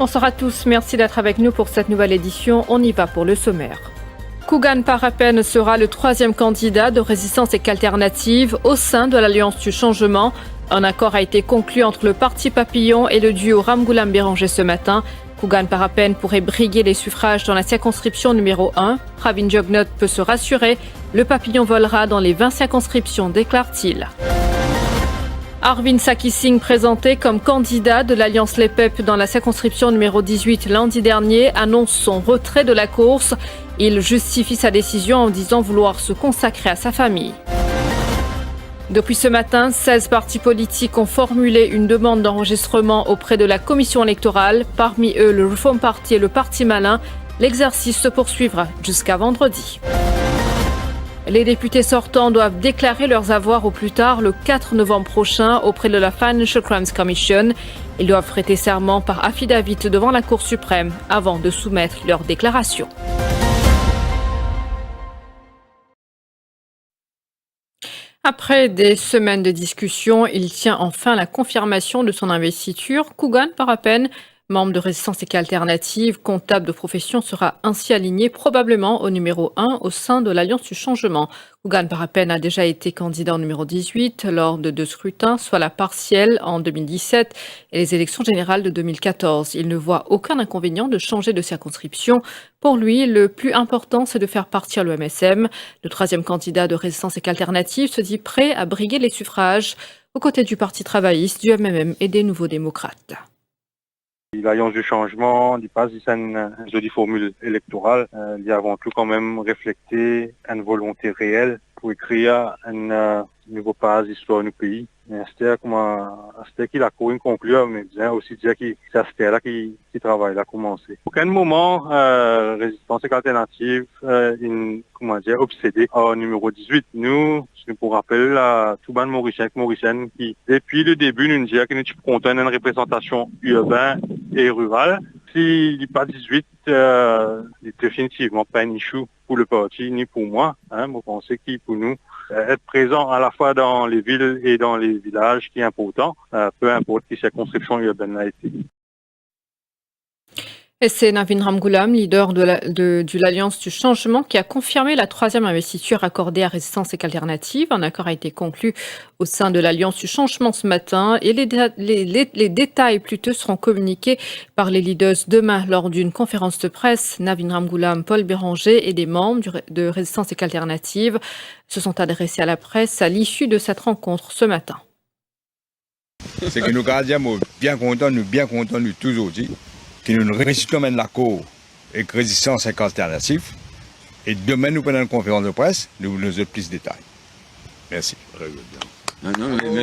Bonsoir à tous, merci d'être avec nous pour cette nouvelle édition. On y va pour le sommaire. Kugan Parapen sera le troisième candidat de Résistance et Alternative au sein de l'Alliance du Changement. Un accord a été conclu entre le Parti Papillon et le duo Ramgoolam-Béranger ce matin. Kugan Parapen pourrait briguer les suffrages dans la circonscription numéro 1. Pravin Jugnauth peut se rassurer, le Papillon volera dans les 20 circonscriptions, déclare-t-il. Arvind Sakhi présenté comme candidat de l'Alliance Les Peuples dans la circonscription numéro 18 lundi dernier, annonce son retrait de la course. Il justifie sa décision en disant vouloir se consacrer à sa famille. Depuis ce matin, 16 partis politiques ont formulé une demande d'enregistrement auprès de la commission électorale. Parmi eux, le Reform Party et le Parti Malin. L'exercice se poursuivra jusqu'à vendredi. Les députés sortants doivent déclarer leurs avoirs au plus tard le 4 novembre prochain auprès de la Financial Crimes Commission. Ils doivent prêter serment par affidavit devant la Cour suprême avant de soumettre leur déclaration. Après des semaines de discussion, il tient enfin la confirmation de son investiture. Kugan Parapen, membre de Résistance et Alternative, comptable de profession, sera ainsi aligné probablement au numéro 1 au sein de l'Alliance du Changement. Kugan Parapen a déjà été candidat au numéro 18 lors de 2 scrutins, soit la partielle en 2017 et les élections générales de 2014. Il ne voit aucun inconvénient de changer de circonscription. Pour lui, le plus important, c'est de faire partir le MSM. Le troisième candidat de Résistance et Alternative se dit prêt à briguer les suffrages aux côtés du Parti travailliste, du MMM et des Nouveaux démocrates. L'Alliance du Changement, il passe une jolie formule électorale. Il y a avant tout quand même refléter une volonté réelle pour écrire un nouveau pas d'histoire du pays. C'était qu'il a couru une conclusion, mais bien aussi dire que c'est là qui travaille, là commencé. Aucun moment, Résistance et Alternative, obsédé au numéro 18. Nous, pour rappel, tout le monde mauricien qui, depuis le début, nous disons que nous sommes contents d'une représentation urbaine et rurale. S'il n'est pas 18, il n'est définitivement pas un issue pour le parti ni pour moi. Je pense que pour nous, être présent à la fois dans les villes et dans les villages qui est important, peu importe qui circonscription urbaine a été. Et c'est Navin Ramgoolam, leader de l'Alliance du Changement, qui a confirmé la troisième investiture accordée à Résistance et Alternative. Un accord a été conclu au sein de l'Alliance du Changement ce matin et les détails plutôt seront communiqués par les leaders demain lors d'une conférence de presse. Navin Ramgoolam, Paul Béranger et des membres de Résistance et Alternative se sont adressés à la presse à l'issue de cette rencontre ce matin. C'est que nous sommes bien contents, nous tous aujourd'hui. Que nous réussissons la cour avec Résistance et Alternative. Et demain, nous prenons une conférence de presse, nous vous donnerons plus de détails. Merci. Non,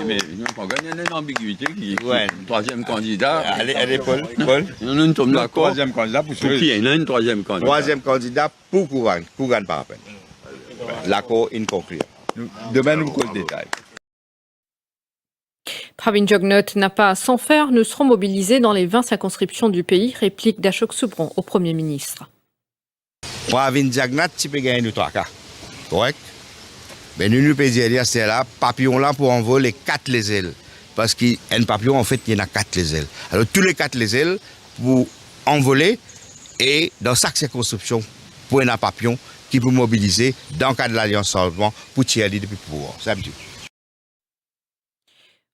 mais on gagne une ambiguïté qui est troisième candidat. Allez, Paul. Nous sommes d'accord. Troisième candidat pour qui il y a une troisième candidat. Troisième candidat pour Kugan Parapen. L'accord inconclu. Demain, nous prenons le détail. Pravin Jugnauth n'a pas à s'en faire, nous serons mobilisés dans les 20 circonscriptions du pays, réplique d'Ashok Soubron au Premier ministre. Pravin Jugnauth, tu peux gagner 3 cas. Correct? Mais nous pouvons dire, c'est là, papillon là pour envoler 4 les ailes. Parce qu'un papillon, en fait, il y en a 4 les ailes. Alors, tous les 4 les ailes, pour envoler, et dans chaque circonscription, pour un papillon qui peut mobiliser dans le cadre de l'Alliance Changement pour tirer depuis le pouvoir. C'est habituel.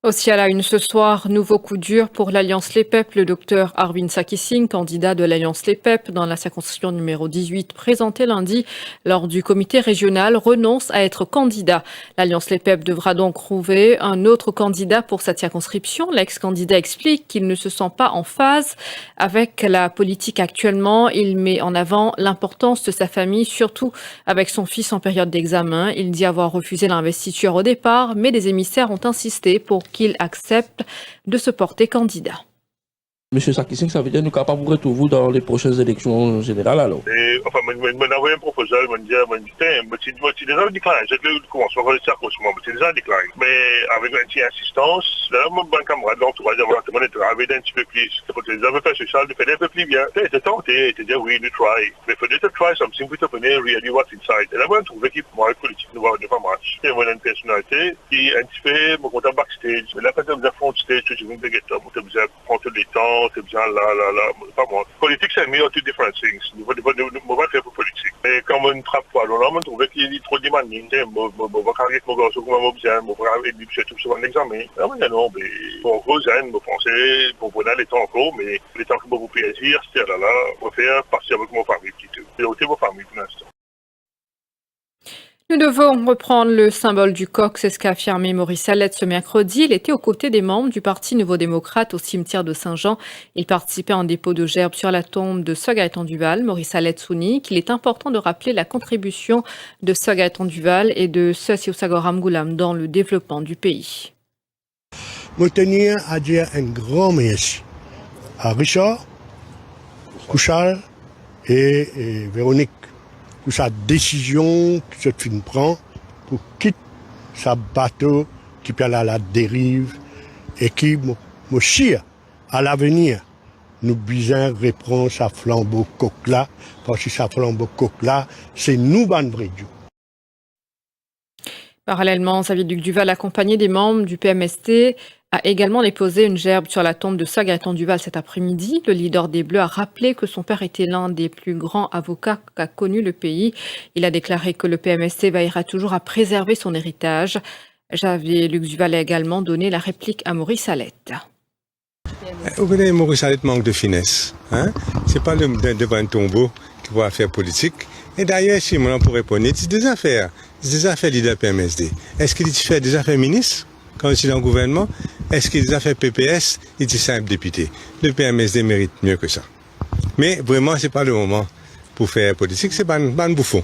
Aussi à la une ce soir, nouveau coup dur pour l'Alliance Les Peuples. Le docteur Arvind Sakhi, candidat de l'Alliance Les Peuples dans la circonscription numéro 18, présenté lundi lors du comité régional, renonce à être candidat. L'Alliance Les Peuples devra donc trouver un autre candidat pour cette circonscription. L'ex-candidat explique qu'il ne se sent pas en phase avec la politique actuellement. Il met en avant l'importance de sa famille, surtout avec son fils en période d'examen. Il dit avoir refusé l'investiture au départ, mais des émissaires ont insisté pour qu'il accepte de se porter candidat. Monsieur Sakhi, ça veut dire que nous sommes capables de retrouver dans les prochaines élections générales alors? Enfin, je envoyé un proposal, je dis déjà déclaré, je commence à faire le circonscription, c'est déjà déclaré. Mais avec une petite insistance, là, mon bon camarade, l'entourage, on est arrivé d'un petit peu plus. Pour les affaires sociales, de faire un peu plus bien. C'est tenté, de dire oui, nous try. Mais for you to try something, we have to know really what's inside. Et là, on trouve l'équipe moi politique, nous voir de pas match. Il y a une personnalité qui un petit peu, mon compte backstage, mais là, quand on a front stage, je vais me déguetter, on a besoin de prendre le temps. non, c'est bien là, pas moi. Politique, c'est mieux two different things. Nous va faire pour politique. Mais comme on trappe pas, on a trouvé qu'il y a trop de demanding, on va carrer mon garçon comme on bien, on va aller tout sur un examen. Non, mais pour vous, vous pensez, pour vous les temps encore, mais les temps que vous pouvez agir, c'est là, on va faire partir avec mon famille, plutôt. C'est aussi vos familles pour l'instant. Nous devons reprendre le symbole du coq, c'est ce qu'a affirmé Maurice Allette ce mercredi. Il était aux côtés des membres du Parti nouveau-démocrate au cimetière de Saint-Jean. Il participait à un dépôt de gerbes sur la tombe de Sir Gaëtan Duval. Maurice Allette souligne qu'il est important de rappeler la contribution de Sir Gaëtan Duval et de Sir Siosagor Ramgoolam dans le développement du pays. Je tenir à dire un grand merci à Richard, Kouchal et Véronique pour sa décision que cette fille prend pour quitter sa bateau qui peut aller à la dérive et qui me chire à l'avenir. Nous besoin reprendre sa flambeau coq là, parce que sa flambeau coq là, c'est nous ban vrai Dieu. Parallèlement, Xavier Duc Duval, accompagné des membres du PMST, a également déposé une gerbe sur la tombe de Sir Gaëtan Duval cet après-midi. Le leader des Bleus a rappelé que son père était l'un des plus grands avocats qu'a connu le pays. Il a déclaré que le PMST veillera toujours à préserver son héritage. Xavier Duc Duval a également donné la réplique à Maurice Allette. Vous connaissez, Maurice Allette manque de finesse. Hein? C'est pas devant un tombeau qu'il va faire politique. Et d'ailleurs, si on pourrait répondre, c'est des affaires leader PMSD. Est-ce qu'il fait des affaires ministres quand il est dans le gouvernement? Est-ce qu'il a fait PPS? Il est simple député. Le PMSD mérite mieux que ça. Mais vraiment, ce n'est pas le moment pour faire politique, c'est pas un bouffon.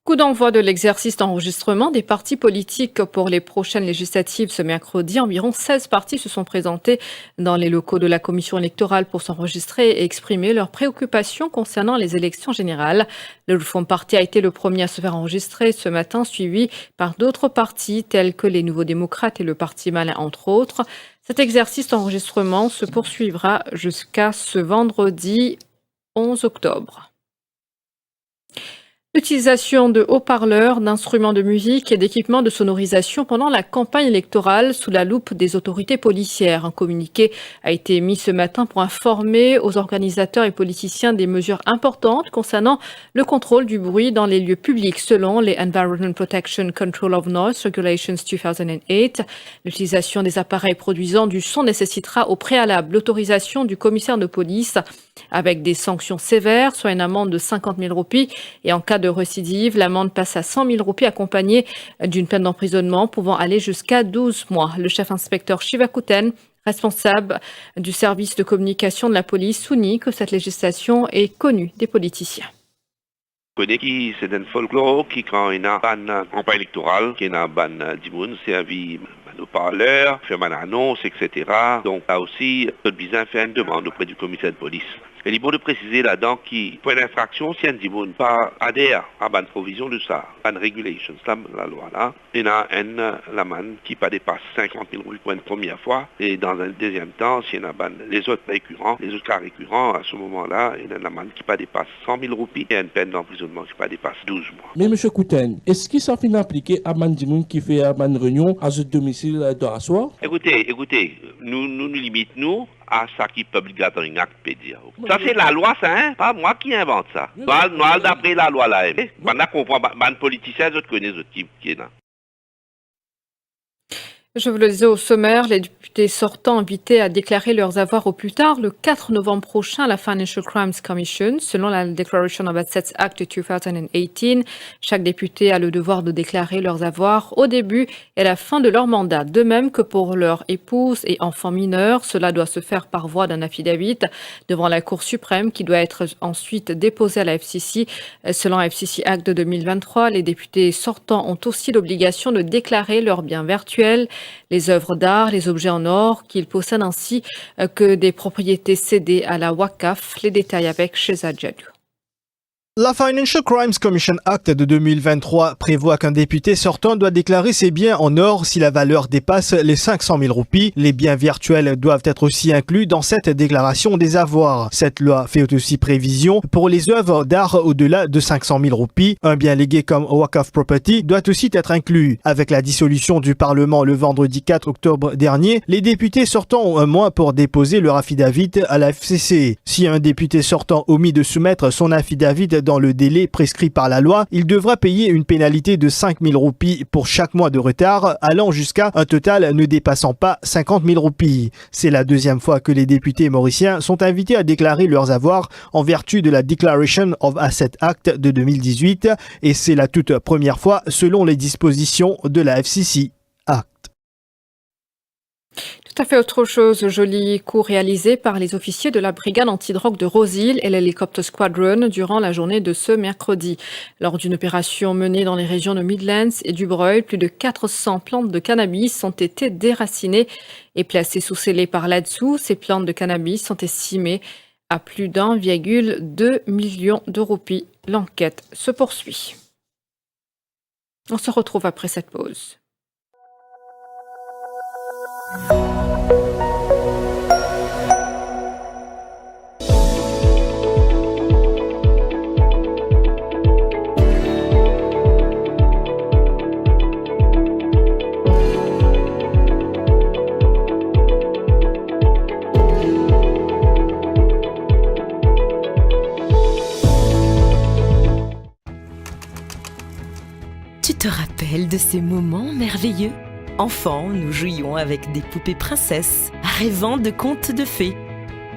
Coup d'envoi de l'exercice d'enregistrement des partis politiques pour les prochaines législatives ce mercredi. Environ 16 partis se sont présentés dans les locaux de la commission électorale pour s'enregistrer et exprimer leurs préoccupations concernant les élections générales. Le Reform Party a été le premier à se faire enregistrer ce matin, suivi par d'autres partis tels que les Nouveaux Démocrates et le Parti Malin, entre autres. Cet exercice d'enregistrement se poursuivra jusqu'à ce vendredi 11 octobre. L'utilisation de haut-parleurs, d'instruments de musique et d'équipements de sonorisation pendant la campagne électorale sous la loupe des autorités policières. Un communiqué a été mis ce matin pour informer aux organisateurs et politiciens des mesures importantes concernant le contrôle du bruit dans les lieux publics selon les Environment Protection Control of Noise Regulations 2008. L'utilisation des appareils produisant du son nécessitera au préalable l'autorisation du commissaire de police avec des sanctions sévères, soit une amende de 50 000 roupies et en cas de récidive, l'amende passe à 100 000 roupies accompagnée d'une peine d'emprisonnement pouvant aller jusqu'à 12 mois. Le chef inspecteur Shiva Kuten, responsable du service de communication de la police, souligne que cette législation est connue des politiciens. C'est un folklore qui, quand il y a une campagne électorale, qui est une ban d'imoun, c'est avis nos parleurs, faire une annonce, etc. Donc là aussi, notre besoin fait une demande auprès du commissaire de police. Il est bon de préciser là-dedans qu'il pour une infraction, si un ne pas adhère à la provision de ça, à la regulation, la loi là, il y a l'amende qui pas dépasse 50 000 roupies pour une première fois, et dans un deuxième temps, si il y a les autres cas récurrents, à ce moment-là, il y a une amende qui pas dépasse 100 000 roupies et une peine d'emprisonnement qui pas dépasse 12 mois. Mais M. Kouten, est-ce qu'il s'en fait appliquer à Mandimoun qui fait à Man Réunion à ce domicile de la soirée? Écoutez, nous limitons à ça qui peut obligatoire peut dire. Ça c'est la loi, ça, hein? Pas moi qui invente ça. Nous d'après la loi là. Maintenant qu'on comprend, les politiciens, les autres connaissent qui est là. Je vous le disais au sommaire, les députés sortants invités à déclarer leurs avoirs au plus tard le 4 novembre prochain à la Financial Crimes Commission. Selon la Declaration of Assets Act 2018, chaque député a le devoir de déclarer leurs avoirs au début et à la fin de leur mandat. De même que pour leur épouse et enfants mineurs, cela doit se faire par voie d'un affidavit devant la Cour suprême qui doit être ensuite déposé à la FCC. Selon la FCC Act de 2023, les députés sortants ont aussi l'obligation de déclarer leurs biens virtuels, les œuvres d'art, les objets en or qu'ils possèdent ainsi que des propriétés cédées à la Waqaf. Les détails avec Shehzad Jadou. La Financial Crimes Commission Act de 2023 prévoit qu'un député sortant doit déclarer ses biens en or si la valeur dépasse les 500 000 roupies. Les biens virtuels doivent être aussi inclus dans cette déclaration des avoirs. Cette loi fait aussi prévision pour les œuvres d'art au-delà de 500 000 roupies. Un bien légué comme Waqf Property doit aussi être inclus. Avec la dissolution du Parlement le vendredi 4 octobre dernier, les députés sortants ont un mois pour déposer leur affidavit à la FCC. Si un député sortant omit de soumettre son affidavit dans le délai prescrit par la loi, il devra payer une pénalité de 5 000 roupies pour chaque mois de retard, allant jusqu'à un total ne dépassant pas 50 000 roupies. C'est la deuxième fois que les députés mauriciens sont invités à déclarer leurs avoirs en vertu de la Declaration of Assets Act de 2018 et c'est la toute première fois selon les dispositions de la FCC Act. Tout à fait autre chose, joli coup réalisé par les officiers de la brigade antidrogue de Rose-Île et l'Helicopter Squadron durant la journée de ce mercredi. Lors d'une opération menée dans les régions de Midlands et du Breuil, plus de 400 plantes de cannabis ont été déracinées et placées sous scellé par là-dessous. Ces plantes de cannabis sont estimées à plus d'1,2 million de roupies. L'enquête se poursuit. On se retrouve après cette pause. Tu te rappelles de ces moments merveilleux ? Enfants, nous jouions avec des poupées princesses, rêvant de contes de fées.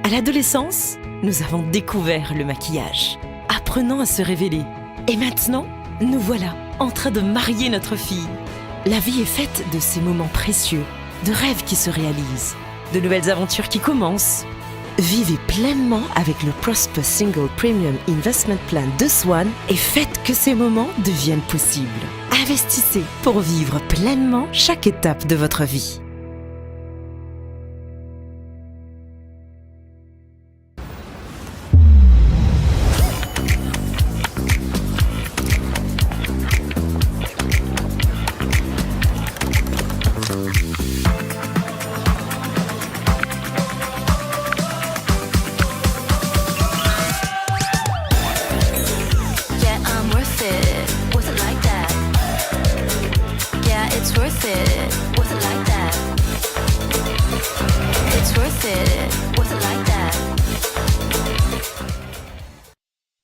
À l'adolescence, nous avons découvert le maquillage, apprenant à se révéler. Et maintenant, nous voilà en train de marier notre fille. La vie est faite de ces moments précieux, de rêves qui se réalisent, de nouvelles aventures qui commencent. Vivez pleinement avec le Prosper Single Premium Investment Plan de Swan et faites que ces moments deviennent possibles. Investissez pour vivre pleinement chaque étape de votre vie.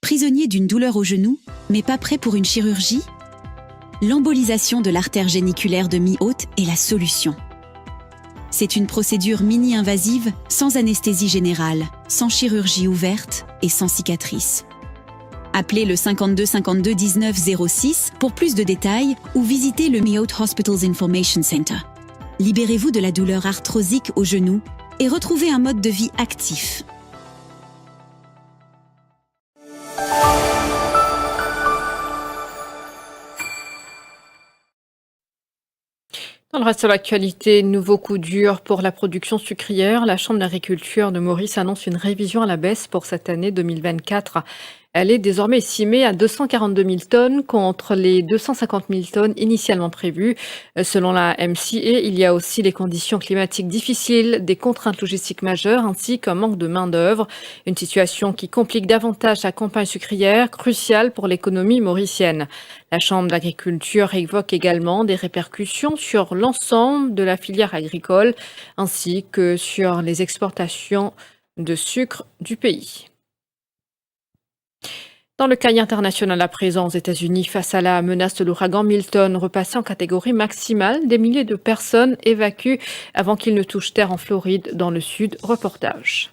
Prisonnier d'une douleur au genou, mais pas prêt pour une chirurgie ? L'embolisation de l'artère géniculaire de mi-haute est la solution. C'est une procédure mini-invasive, sans anesthésie générale, sans chirurgie ouverte et sans cicatrice. Appelez le 52 52 19 06 pour plus de détails ou visitez le Mi-Haute Hospitals Information Center. Libérez-vous de la douleur arthrosique au genou et retrouvez un mode de vie actif. Dans le reste de l'actualité, nouveau coup dur pour la production sucrière. La Chambre d'agriculture de Maurice annonce une révision à la baisse pour cette année 2024. Elle est désormais estimée à 242 000 tonnes contre les 250 000 tonnes initialement prévues. Selon la MCA, il y a aussi les conditions climatiques difficiles, des contraintes logistiques majeures ainsi qu'un manque de main-d'œuvre. Une situation qui complique davantage la campagne sucrière, cruciale pour l'économie mauricienne. La Chambre d'agriculture évoque également des répercussions sur l'ensemble de la filière agricole ainsi que sur les exportations de sucre du pays. Dans le cahier international à présent aux États-Unis, face à la menace de l'ouragan Milton, repassé en catégorie maximale, des milliers de personnes évacuent avant qu'il ne touche terre en Floride, dans le sud. Reportage.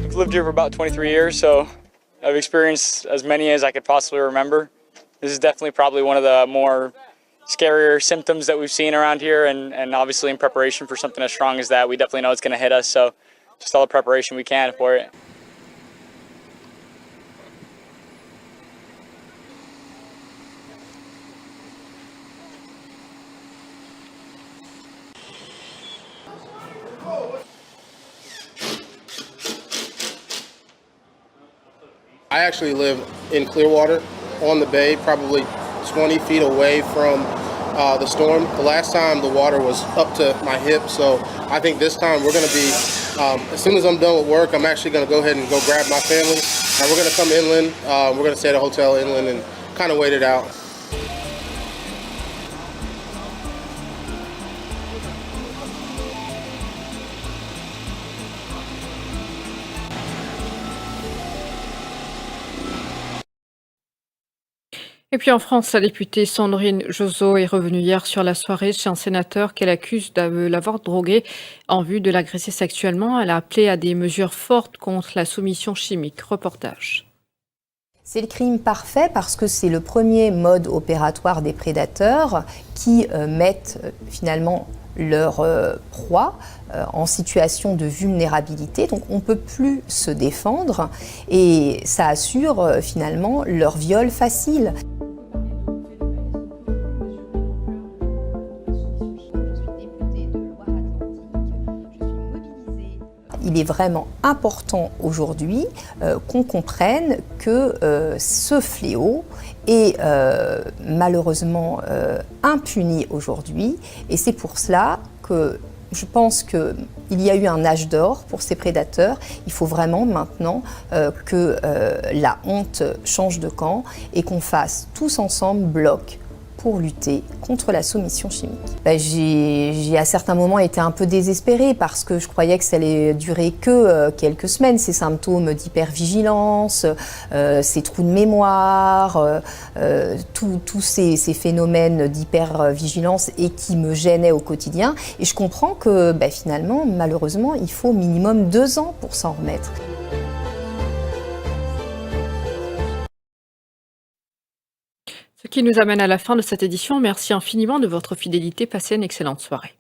I've lived here for about 23 years, so I've experienced as many as I could possibly remember. This is definitely probably one of the more scarier symptoms that we've seen around here, and obviously in preparation for something as strong as that, we definitely know it's going to hit us, so just all the preparation we can for it. I actually live in Clearwater on the bay, probably 20 feet away from the storm. The last time the water was up to my hip, so I think this time we're going to be, as soon as I'm done with work, I'm actually going to go ahead and go grab my family, and we're going to come inland. We're going to stay at a hotel inland and kind of wait it out. Et puis en France, la députée Sandrine Josso est revenue hier sur la soirée chez un sénateur qu'elle accuse de l'avoir drogué en vue de l'agresser sexuellement. Elle a appelé à des mesures fortes contre la soumission chimique. Reportage. C'est le crime parfait parce que c'est le premier mode opératoire des prédateurs qui mettent finalement leur proie en situation de vulnérabilité. Donc on ne peut plus se défendre et ça assure finalement leur viol facile. Il est vraiment important aujourd'hui qu'on comprenne que ce fléau est malheureusement impuni aujourd'hui et c'est pour cela que je pense qu'il y a eu un âge d'or pour ces prédateurs. Il faut vraiment maintenant que la honte change de camp et qu'on fasse tous ensemble bloc pour lutter contre la soumission chimique. J'ai à certains moments été un peu désespérée parce que je croyais que ça allait durer que quelques semaines, ces symptômes d'hypervigilance, ces trous de mémoire, tous ces phénomènes d'hypervigilance et qui me gênaient au quotidien. Et je comprends que finalement, malheureusement, il faut au minimum 2 ans pour s'en remettre. Ce qui nous amène à la fin de cette édition. Merci infiniment de votre fidélité. Passez une excellente soirée.